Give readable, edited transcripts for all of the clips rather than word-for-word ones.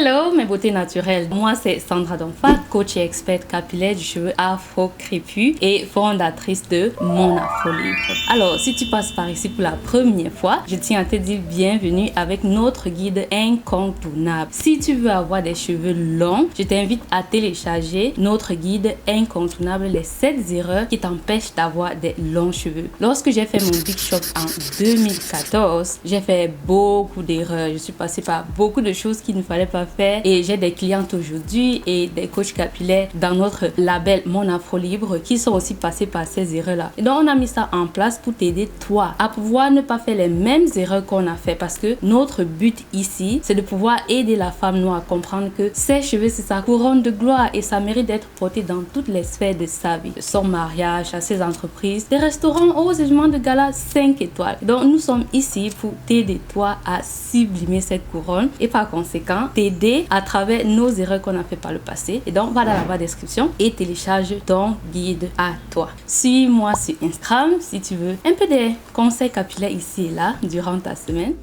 Hello mes beautés naturelles, moi c'est Sandra Donfa, coach et experte capillaire du cheveu afro crépus et fondatrice de Mon Afro Libre. Alors si tu passes par ici pour la première fois, je tiens à te dire bienvenue avec notre guide incontournable. Si tu veux avoir des cheveux longs, je t'invite à télécharger notre guide incontournable, les 7 erreurs qui t'empêchent d'avoir des longs cheveux. Lorsque j'ai fait mon Big Shop en 2014, j'ai fait beaucoup d'erreurs, je suis passée par beaucoup de choses qu'il ne fallait pas faire et j'ai des clientes aujourd'hui et des coachs capillaires dans notre label Mon Afro Libre qui sont aussi passés par ces erreurs-là. Et donc on a mis ça en place pour t'aider toi à pouvoir ne pas faire les mêmes erreurs qu'on a fait, parce que notre but ici c'est de pouvoir aider la femme noire à comprendre que ses cheveux c'est sa couronne de gloire et ça mérite d'être porté dans toutes les sphères de sa vie, de son mariage, à ses entreprises, des restaurants, aux événements de gala 5 étoiles. Donc nous sommes ici pour t'aider toi à sublimer cette couronne et par conséquent t'aider à travers nos erreurs qu'on a fait par le passé. Et donc va dans la barre description et télécharge ton guide à toi. Suis-moi sur Instagram si tu veux un peu des conseils capillaires ici et là durant ta semaine.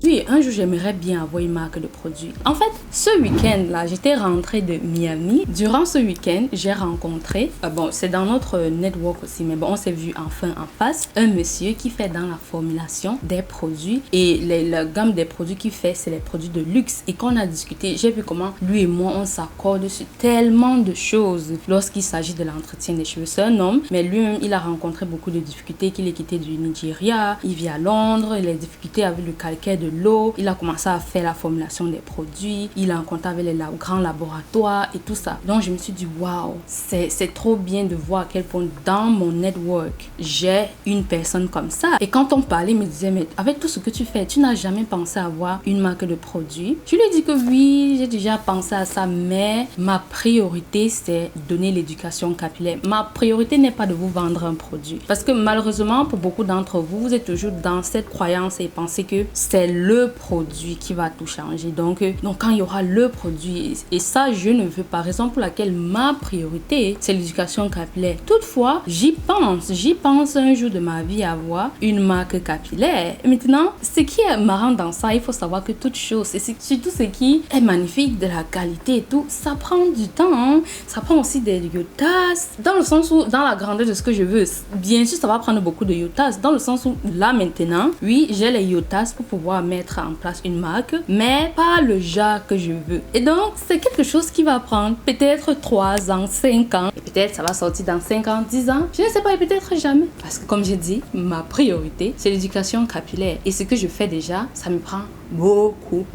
Oui, un jour j'aimerais bien avoir une marque de produits. En fait, ce week-end là, j'étais rentrée de Miami. Durant ce week-end, j'ai rencontré, bon, c'est dans notre network aussi, mais bon, on s'est vu enfin en face, un monsieur qui fait dans la formulation des produits et la gamme des produits qu'il fait, c'est les produits de luxe. Et quand on a discuté, j'ai vu comment lui et moi, on s'accorde sur tellement de choses lorsqu'il s'agit de l'entretien des cheveux. C'est un homme, mais lui-même, il a rencontré beaucoup de difficultés, qu'il est quitté du Nigeria, il vit à Londres, il a des difficultés avec le calcaire de l'eau, il a commencé à faire la formulation des produits, il a un contact avec les grands laboratoires et tout ça. Donc je me suis dit waouh, c'est trop bien de voir à quel point dans mon network j'ai une personne comme ça. Et quand on parlait, il me disait mais avec tout ce que tu fais, tu n'as jamais pensé à avoir une marque de produits? Je lui ai dit que oui, j'ai déjà pensé à ça, mais ma priorité c'est donner l'éducation capillaire. Ma priorité n'est pas de vous vendre un produit, parce que malheureusement pour beaucoup d'entre vous, vous êtes toujours dans cette croyance et pensez que c'est le produit qui va tout changer. Donc quand il y aura le produit, et ça je ne veux pas, raison pour laquelle ma priorité c'est l'éducation capillaire. Toutefois j'y pense un jour de ma vie avoir une marque capillaire. Et maintenant ce qui est marrant dans ça, il faut savoir que toute chose, et surtout ce qui est magnifique, de la qualité et tout, ça prend du temps, hein. Ça prend aussi des yotas, dans le sens où dans la grandeur de ce que je veux, bien sûr ça va prendre beaucoup de yotas, dans le sens où là maintenant oui j'ai les yotas pour pouvoir mettre en place une marque, mais pas le genre que je veux. Et donc c'est quelque chose qui va prendre peut-être 3 ans, 5 ans, et peut-être ça va sortir dans 5 ans, 10 ans, je ne sais pas, et peut-être jamais, parce que comme j'ai dit, ma priorité c'est l'éducation capillaire, et ce que je fais déjà, ça me prend beaucoup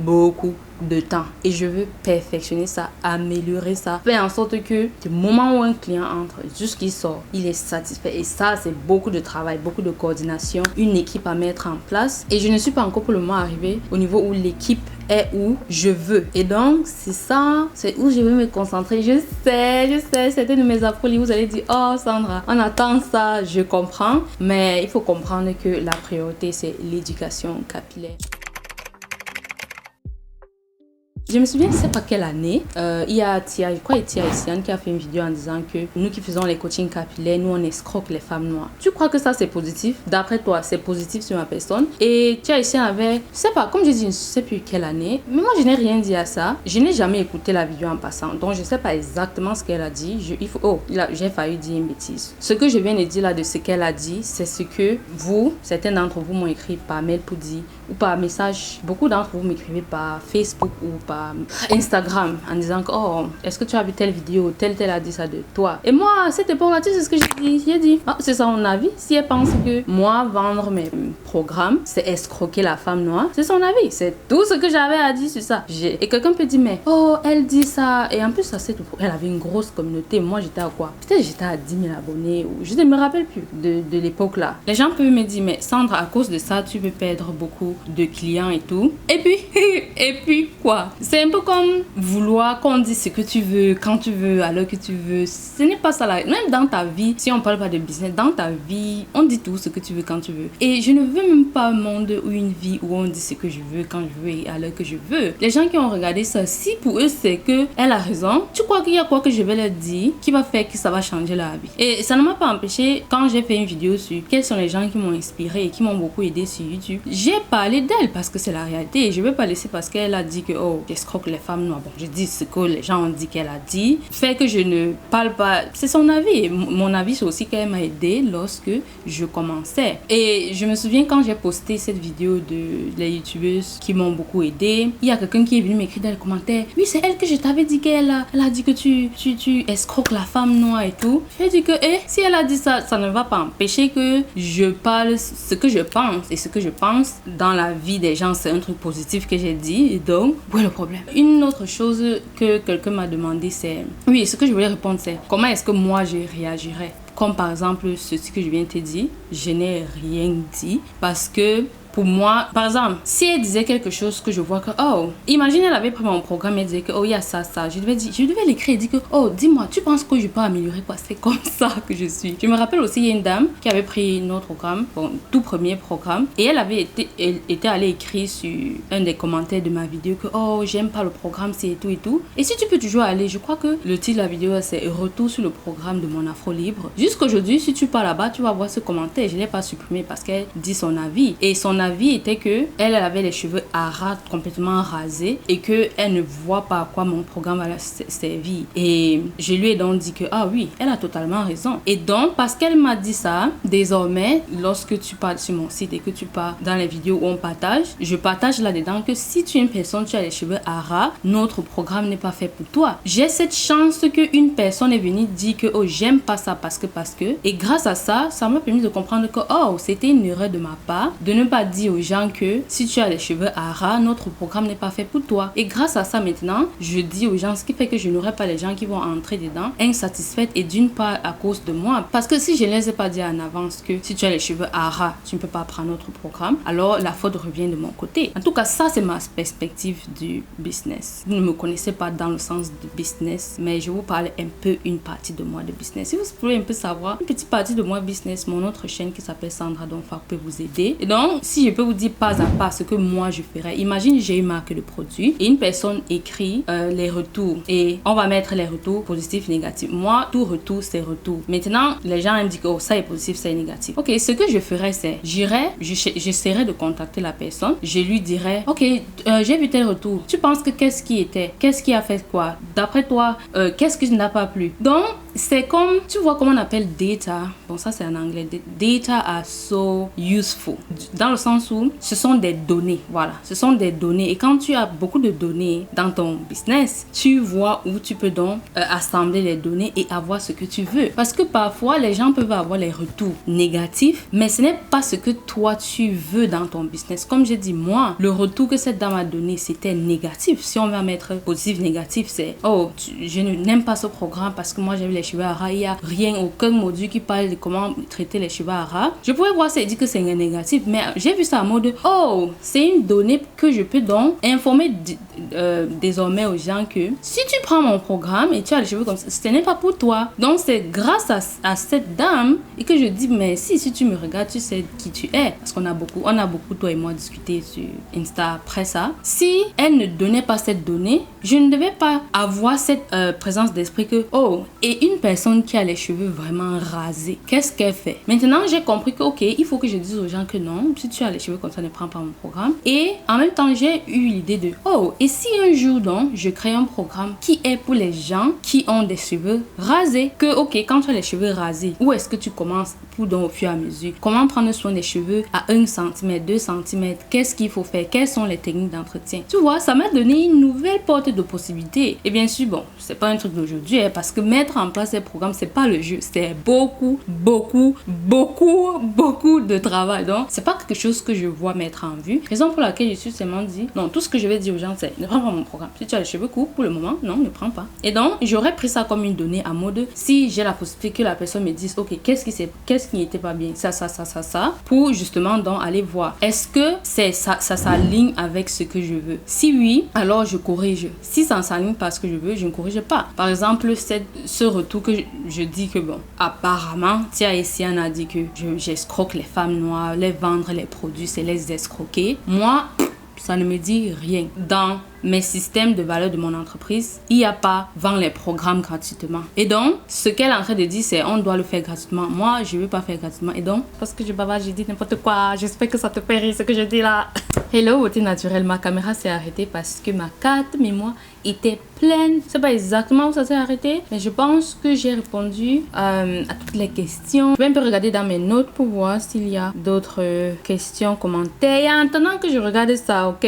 de temps et je veux perfectionner ça, améliorer ça, faire en sorte que du moment où un client entre jusqu'il sort, il est satisfait. Et ça c'est beaucoup de travail, beaucoup de coordination, une équipe à mettre en place, et je ne suis pas encore pour le moment arrivée au niveau où l'équipe est où je veux. Et donc c'est ça, c'est où je veux me concentrer. Je sais, certains de mes afro, vous allez dire oh Sandra, on attend ça, je comprends, mais il faut comprendre que la priorité c'est l'éducation capillaire. Je me souviens, je ne sais pas quelle année, il y a Tia, je crois Tia Essiane qui a fait une vidéo en disant que nous qui faisons les coachings capillaires, nous on escroque les femmes noires. Tu crois que ça c'est positif? D'après toi, c'est positif sur ma personne? Et Tia Essiane avait, je sais pas, comme je dis, je ne sais plus quelle année, mais moi je n'ai rien dit à ça. Je n'ai jamais écouté la vidéo en passant, donc je ne sais pas exactement ce qu'elle a dit. J'ai failli dire une bêtise. Ce que je viens de dire là de ce qu'elle a dit, c'est ce que vous, certains d'entre vous m'ont écrit par mail pour dire, ou par message. Beaucoup d'entre vous m'écrivez par Facebook ou par Instagram en disant que oh, est-ce que tu as vu telle vidéo, tel a dit ça de toi. Et moi à cette époque là, tu sais ce que j'ai dit oh, c'est son avis. Si elle pense que moi vendre mes programmes c'est escroquer la femme noire, c'est son avis, c'est tout ce que j'avais à dire sur ça. Et quelqu'un peut dire mais oh elle dit ça, et en plus ça c'est tout. Elle avait une grosse communauté, moi j'étais à quoi, peut-être j'étais à 10 000 abonnés, ou je ne me rappelle plus de l'époque là. Les gens peuvent me dire mais Sandra, à cause de ça tu peux perdre beaucoup de clients et tout. Et puis quoi, C'est un peu comme vouloir qu'on dise ce que tu veux, quand tu veux, à l'heure que tu veux. Ce n'est pas ça là. Même dans ta vie, si on parle pas de business, dans ta vie, on dit tout ce que tu veux quand tu veux. Et je ne veux même pas un monde ou une vie où on dit ce que je veux, quand je veux et à l'heure que je veux. Les gens qui ont regardé ça, si pour eux c'est que elle a raison, tu crois qu'il y a quoi que je vais leur dire qui va faire que ça va changer leur vie? Et ça ne m'a pas empêché, quand j'ai fait une vidéo sur quels sont les gens qui m'ont inspiré et qui m'ont beaucoup aidé sur YouTube, j'ai parlé d'elle parce que c'est la réalité. Et je vais pas laisser parce qu'elle a dit que oh, j'escroque les femmes noires. Bon, je dis ce que les gens ont dit qu'elle a dit. Fait que je ne parle pas. C'est son avis. Mon avis, c'est aussi qu'elle m'a aidé lorsque je commençais. Et je me souviens quand j'ai posté cette vidéo de les youtubeuses qui m'ont beaucoup aidé, il y a quelqu'un qui est venu m'écrire dans les commentaires. Oui, c'est elle que je t'avais dit qu'elle a dit que tu escroques la femme noire et tout. J'ai dit que si elle a dit ça, ça ne va pas empêcher que je parle ce que je pense. Et ce que je pense dans la vie des gens, c'est un truc positif que j'ai dit. Et donc, où est le problème? Une autre chose que quelqu'un m'a demandé, c'est... Oui, ce que je voulais répondre, c'est comment est-ce que moi je réagirais? Comme par exemple, ceci que je viens de te dire, je n'ai rien dit parce que pour moi, par exemple, si elle disait quelque chose que je vois que, oh, imagine elle avait pris mon programme et disait que, oh, il y a ça, je devais l'écrire et dire que, oh, dis-moi, tu penses que je peux améliorer quoi? C'est comme ça que je suis. Je me rappelle aussi, il y a une dame qui avait pris notre programme, bon, tout premier programme, et elle était allée écrire sur un des commentaires de ma vidéo que, oh, j'aime pas le programme, c'est et tout et tout. Et si tu peux toujours aller, je crois que le titre de la vidéo, c'est Retour sur le programme de mon Afro Libre. Jusqu'aujourd'hui, si tu pars là-bas, tu vas voir ce commentaire. Je ne l'ai pas supprimé parce qu'elle dit son avis. Et son avis était que elle avait les cheveux à ras, complètement rasés, et que elle ne voit pas à quoi mon programme va servir. Et je lui ai donc dit que ah oui, elle a totalement raison. Et donc parce qu'elle m'a dit ça, désormais lorsque tu parles sur mon site et que tu pars dans les vidéos où on partage, je partage là-dedans que si tu es une personne, tu as les cheveux à ras, notre programme n'est pas fait pour toi. J'ai cette chance qu'une personne est venue dire que oh, j'aime pas ça parce que et grâce à ça, ça m'a permis de comprendre que oh, c'était une erreur de ma part de ne pas dire aux gens que si tu as les cheveux à ras, notre programme n'est pas fait pour toi. Et grâce à ça maintenant, je dis aux gens, ce qui fait que je n'aurai pas les gens qui vont entrer dedans insatisfaites et d'une part à cause de moi. Parce que si je ne les ai pas dit en avance que si tu as les cheveux à ras, tu ne peux pas prendre notre programme, alors la faute revient de mon côté. En tout cas, ça c'est ma perspective du business. Vous ne me connaissez pas dans le sens du business, mais je vous parle un peu une partie de moi de business. Si vous voulez un peu savoir une petite partie de moi business, mon autre chaîne qui s'appelle Sandra Donfar peut vous aider. Et donc, si je peux vous dire pas à pas ce que moi je ferais, imagine j'ai une marque de produits et une personne écrit les retours et on va mettre les retours positifs, négatifs. Moi, tout retour c'est retour. Maintenant, les gens me disent que oh, ça est positif, ça est négatif. Ok, ce que je ferais c'est, j'essaierais de contacter la personne, je lui dirais ok, j'ai vu tel retour. Tu penses que qu'est-ce qui a fait quoi? D'après toi, qu'est-ce qui n'a pas plu? Donc, c'est comme, tu vois comment on appelle data. Bon, ça c'est en anglais. Data are so useful. Dans le sens où ce sont des données. Voilà, ce sont des données. Et quand tu as beaucoup de données dans ton business, tu vois où tu peux donc assembler les données et avoir ce que tu veux. Parce que parfois, les gens peuvent avoir les retours négatifs, mais ce n'est pas ce que toi tu veux dans ton business. Comme j'ai dit, moi, le retour que cette dame a donné, c'était négatif. Si on va mettre positif, négatif, c'est oh, je n'aime pas ce programme parce que moi j'ai vu les cheveux à ras, il n'y a rien, aucun module qui parle de comment traiter les cheveux à ras. Je pourrais voir ça et dire que c'est négatif, mais j'ai vu ça en mode oh, c'est une donnée que je peux donc informer désormais aux gens que si tu prends mon programme et tu as les cheveux comme ça, ce n'est pas pour toi. Donc c'est grâce à cette dame et que je dis merci. Si tu me regardes, tu sais qui tu es, parce qu'on a beaucoup toi et moi discuté sur Insta après ça. Si elle ne donnait pas cette donnée, je ne devais pas avoir cette présence d'esprit que oh, et une personne qui a les cheveux vraiment rasés, qu'est-ce qu'elle fait? Maintenant j'ai compris que ok, il faut que je dise aux gens que non, si tu as les cheveux comme ça, ne prends pas mon programme. Et en même temps j'ai eu l'idée de oh, et si un jour donc je crée un programme qui est pour les gens qui ont des cheveux rasés, que ok, quand tu as les cheveux rasés, où est-ce que tu commences pour donc au fur et à mesure? Comment prendre soin des cheveux à 1 cm, 2 cm? Qu'est-ce qu'il faut faire? Quelles sont les techniques d'entretien? Tu vois, ça m'a donné une nouvelle porte de possibilités. Et bien sûr, bon, c'est pas un truc d'aujourd'hui, parce que mettre en place pas ces programmes, c'est pas le jeu, c'est beaucoup de travail. Donc, c'est pas quelque chose que je vois mettre en vue. Raison pour laquelle je suis seulement dit, non, tout ce que je vais dire aux gens, c'est ne prends pas mon programme. Si tu as les cheveux courts pour le moment, non, ne prends pas. Et donc, j'aurais pris ça comme une donnée à mode. Si j'ai la possibilité que la personne me dise, ok, qu'est-ce qui n'était pas bien, ça, pour justement donc aller voir, est-ce que ça s'aligne avec ce que je veux. Si oui, alors je corrige. Si ça ne s'aligne pas à ce que je veux, je ne corrige pas. Par exemple, ce retour que je dis que bon, apparemment, Tia Essiane a dit que j'escroque les femmes noires, les vendre les produits, c'est les escroquer. Moi, ça ne me dit rien. Dans mes systèmes de valeur de mon entreprise, il n'y a pas vendre les programmes gratuitement. Et donc, ce qu'elle est en train de dire, c'est on doit le faire gratuitement. Moi, je ne veux pas faire gratuitement. Et donc, parce que je bavarde, je dis n'importe quoi. J'espère que ça te fait rire ce que je dis là. Hello, beauté naturelle. Ma caméra s'est arrêtée parce que ma carte mémoire était pleine. Je sais pas exactement où ça s'est arrêté, mais je pense que j'ai répondu à toutes les questions. Je vais un peu regarder dans mes notes pour voir s'il y a d'autres questions, commentaires. Et en attendant que je regarde ça, ok?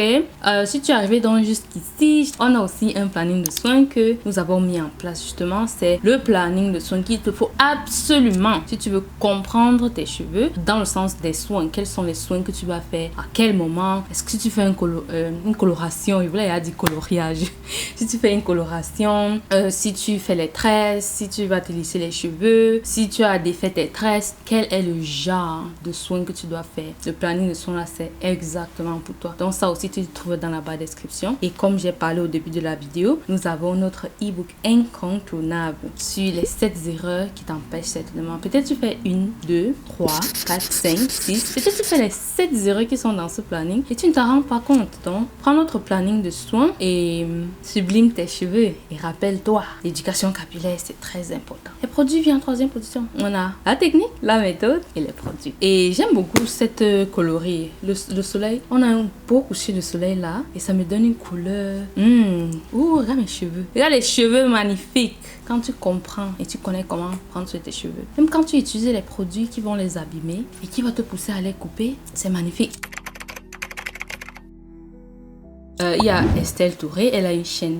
Si tu es arrivé donc jusqu'ici, on a aussi un planning de soins que nous avons mis en place justement. C'est le planning de soins qu'il te faut absolument si tu veux comprendre tes cheveux dans le sens des soins. Quels sont les soins que tu vas faire? À quel moment? Est-ce que tu fais une coloration? Je voulais dire coloriage. Si tu fais une coloration, si tu fais les tresses, si tu vas te lisser les cheveux, si tu as défait tes tresses, quel est le genre de soins que tu dois faire? Le planning de soins là, c'est exactement pour toi. Donc ça aussi, tu le trouves dans la barre description. Et comme j'ai parlé au début de la vidéo, nous avons notre e-book incontournable sur les 7 erreurs qui t'empêchent certainement. Peut-être tu fais 1, 2, 3, 4, 5, 6. Peut-être tu fais les 7 erreurs qui sont dans ce planning et tu ne t'en rends pas compte. Donc, prends notre planning de soins et sublime tes cheveux. Et rappelle-toi, l'éducation capillaire, c'est très important. Les produits viennent en 3e position. On a la technique, la méthode et les produits. Et j'aime beaucoup cette colorie. Le soleil, on a un beau coucher de soleil là et ça me donne une couleur. Ouh, regarde mes cheveux. Regarde les cheveux magnifiques. Quand tu comprends et tu connais comment prendre soin de tes cheveux, même quand tu utilises les produits qui vont les abîmer et qui vont te pousser à les couper, c'est magnifique. Il y a Estelle Touré, elle a une chaîne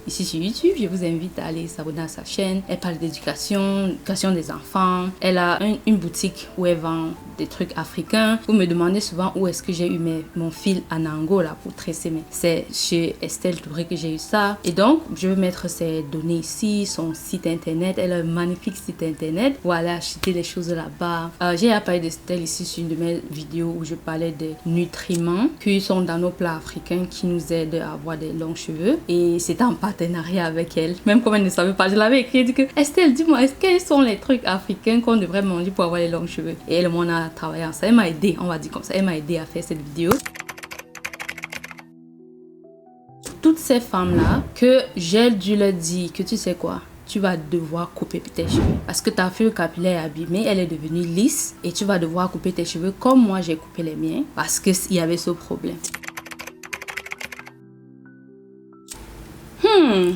ici sur YouTube. Je vous invite à aller s'abonner à sa chaîne. Elle parle d'éducation des enfants. Elle a une boutique où elle vend des trucs africains. Vous me demandez souvent où est-ce que j'ai eu mon fil en Angola pour tresser. Mais c'est chez Estelle Touré que j'ai eu ça. Et donc, je vais mettre ses données ici, son site internet. Elle a un magnifique site internet où aller acheter les choses là-bas. J'ai parlé d'Estelle ici sur une de mes vidéos où je parlais des nutriments qui sont dans nos plats africains qui nous aident à avoir des longs cheveux. Et c'était en partenariat avec elle. Même comme elle ne savait pas, je l'avais écrit. Elle dit que Estelle, dis-moi, quels sont les trucs africains qu'on devrait manger pour avoir les longs cheveux? Et elle, on a travaillé ensemble. Elle m'a aidé, on va dire comme ça. Elle m'a aidé à faire cette vidéo. Toutes ces femmes-là, que j'ai dû leur dire que tu sais quoi, tu vas devoir couper tes cheveux. Parce que ta feuille capillaire est abîmée, elle est devenue lisse et tu vas devoir couper tes cheveux comme moi j'ai coupé les miens parce qu'il y avait ce problème.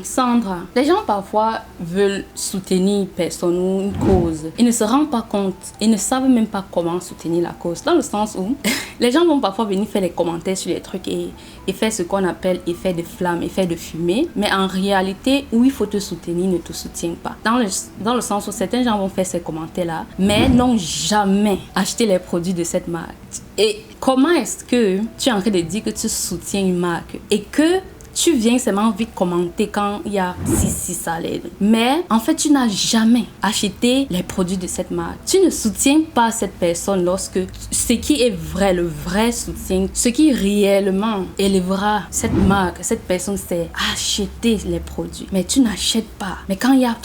Sandra, les gens parfois veulent soutenir une personne ou une cause. Ils ne se rendent pas compte, ils ne savent même pas comment soutenir la cause. Dans le sens où les gens vont parfois venir faire des commentaires sur les trucs et faire ce qu'on appelle effet de flamme, effet de fumée. Mais en réalité, où il faut te soutenir, ne te soutient pas. Dans le sens où certains gens vont faire ces commentaires-là, mais n'ont jamais acheté les produits de cette marque. Et comment est-ce que tu es en train de dire que tu soutiens une marque et que tu viens seulement vite commenter quand il y a si ça l'aide. Mais en fait, tu n'as jamais acheté les produits de cette marque. Tu ne soutiens pas cette personne lorsque ce qui est vrai, le vrai soutien, ce qui réellement élèvera cette marque, cette personne, c'est acheter les produits. Mais tu n'achètes pas. Mais quand il y a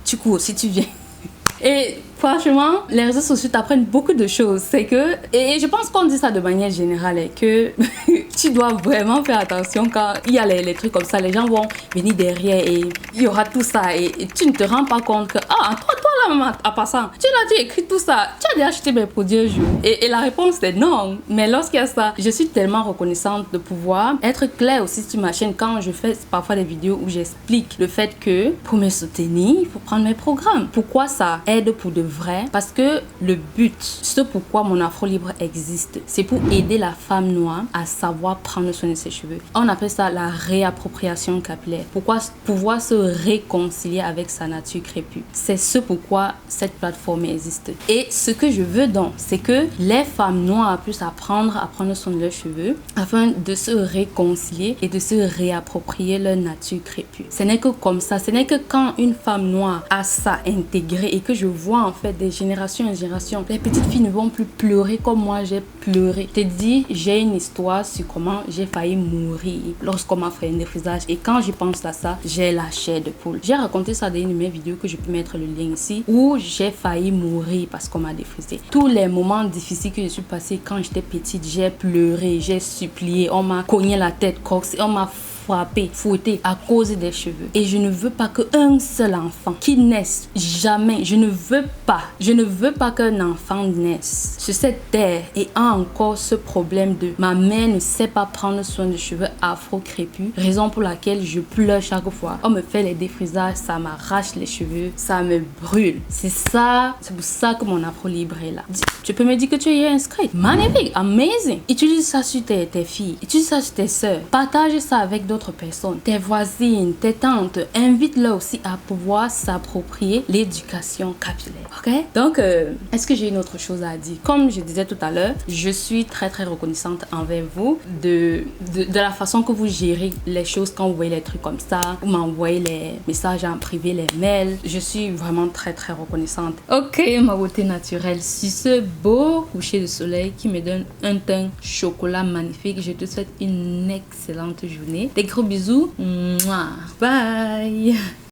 tu cours si tu viens. Et franchement, les réseaux sociaux t'apprennent beaucoup de choses. C'est que, et je pense qu'on dit ça de manière générale, que tu dois vraiment faire attention quand il y a les trucs comme ça. Les gens vont venir derrière et il y aura tout ça. Et tu ne te rends pas compte que, toi ça, maman, en passant, tu l'as dit écrit tout ça. Tu as déjà acheté mes produits un jour? Et la réponse est non. Mais lorsqu'il y a ça, je suis tellement reconnaissante de pouvoir être claire aussi sur ma chaîne quand je fais parfois des vidéos où j'explique le fait que pour me soutenir, il faut prendre mes programmes. Pourquoi ça aide pour de vrai? Parce que le but, ce pourquoi mon Afro Libre existe, c'est pour aider la femme noire à savoir prendre soin de ses cheveux. On appelle ça la réappropriation capillaire. Pourquoi pouvoir se réconcilier avec sa nature crépue. C'est ce pourquoi cette plateforme existe. Et ce que je veux donc, c'est que les femmes noires puissent apprendre à prendre soin de leurs cheveux afin de se réconcilier et de se réapproprier leur nature crépue. Ce n'est que comme ça. Ce n'est que quand une femme noire a ça intégré et que je vois en fait des générations en générations, les petites filles ne vont plus pleurer comme moi j'ai pleuré. Je te dis, j'ai une histoire sur comment j'ai failli mourir lorsqu'on m'a fait un défrisage. Et quand je pense à ça, j'ai la chair de poule. J'ai raconté ça dans une de mes vidéos que je peux mettre le lien ici, où j'ai failli mourir parce qu'on m'a défrisé. Tous les moments difficiles que je suis passée quand j'étais petite, j'ai pleuré, j'ai supplié, on m'a cogné la tête, coxé, on m'a frappé, fouetté à cause des cheveux. Et je ne veux pas qu'un seul enfant qui naisse, jamais, je ne veux pas qu'un enfant naisse sur cette terre et a encore ce problème de ma mère ne sait pas prendre soin de cheveux afro crépus, raison pour laquelle je pleure chaque fois. On me fait les défrisages, ça m'arrache les cheveux, ça me brûle. C'est pour ça que mon Afro Libre est là. Tu peux me dire que tu es inscrit. Magnifique, amazing. Utilise ça sur tes filles, utilise ça sur tes soeurs, partage ça avec d'autres personnes, tes voisines, tes tantes, invite-les aussi à pouvoir s'approprier l'éducation capillaire. Ok? Donc, est-ce que j'ai une autre chose à dire? Comme je disais tout à l'heure, je suis très très reconnaissante envers vous de la façon que vous gérez les choses quand vous voyez les trucs comme ça, vous m'envoyez les messages en privé, les mails. Je suis vraiment très très reconnaissante. Ok, ma beauté naturelle, sur ce beau coucher de soleil qui me donne un teint chocolat magnifique, je te souhaite une excellente journée. Des gros bisous. Mouah. Bye.